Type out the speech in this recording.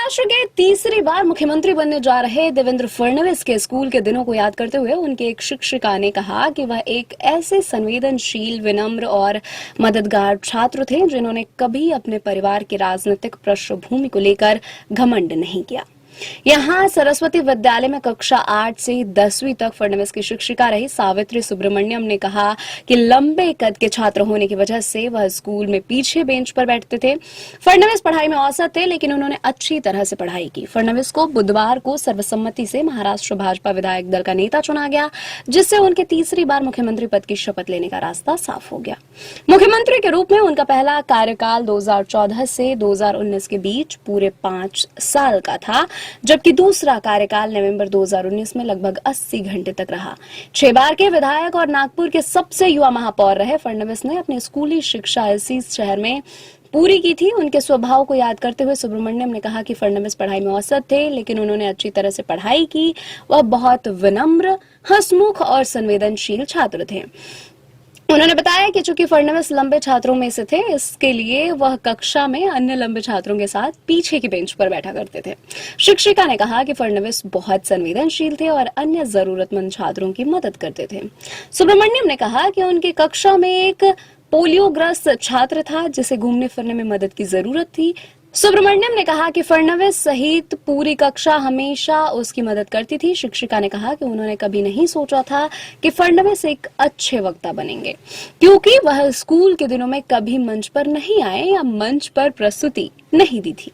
महाराष्ट्र के तीसरी बार मुख्यमंत्री बनने जा रहे देवेंद्र फडणवीस के स्कूल के दिनों को याद करते हुए उनकी एक शिक्षिका ने कहा कि वह एक ऐसे संवेदनशील, विनम्र और मददगार छात्र थे जिन्होंने कभी अपने परिवार की राजनीतिक पृष्ठभूमि को लेकर घमंड नहीं किया। यहाँ सरस्वती विद्यालय में कक्षा 8 से 10वीं तक फडणवीस की शिक्षिका रही सावित्री सुब्रमण्यम ने कहा कि लंबे कद के छात्र होने की वजह से वह स्कूल में पीछे बेंच पर बैठते थे। फडणवीस पढ़ाई में औसत थे, लेकिन उन्होंने अच्छी तरह से पढ़ाई की। फडणवीस को बुधवार को सर्वसम्मति से महाराष्ट्र भाजपा विधायक दल का नेता चुना गया, जिससे उनके तीसरी बार मुख्यमंत्री पद की शपथ लेने का रास्ता साफ हो गया। मुख्यमंत्री के रूप में उनका पहला कार्यकाल 2014 से 2019 के बीच पूरे 5 साल का था, जबकि दूसरा कार्यकाल नवंबर 2019 में लगभग 80 घंटे तक रहा। 6 बार के विधायक और नागपुर के सबसे युवा महापौर रहे फडणवीस ने अपनी स्कूली शिक्षा इसी शहर में पूरी की थी। उनके स्वभाव को याद करते हुए सुब्रमण्यम ने कहा कि फडणवीस पढ़ाई में औसत थे, लेकिन उन्होंने अच्छी तरह से पढ़ाई की। वह बहुत विनम्र, हंसमुख और संवेदनशील छात्र थे। उन्होंने बताया कि चूंकि फडणवीस लंबे छात्रों में से थे, इसके लिए वह कक्षा में अन्य लंबे छात्रों के साथ पीछे की बेंच पर बैठा करते थे। शिक्षिका ने कहा कि फडणवीस बहुत संवेदनशील थे और अन्य जरूरतमंद छात्रों की मदद करते थे। सुब्रमण्यम ने कहा कि उनकी कक्षा में एक पोलियोग्रस्त छात्र था जिसे घूमने फिरने में मदद की जरूरत थी। सुब्रमण्यम ने कहा कि फडणवीस सहित पूरी कक्षा हमेशा उसकी मदद करती थी। शिक्षिका ने कहा कि उन्होंने कभी नहीं सोचा था कि फडणवीस एक अच्छे वक्ता बनेंगे, क्योंकि वह स्कूल के दिनों में कभी मंच पर नहीं आए या मंच पर प्रस्तुति नहीं दी थी।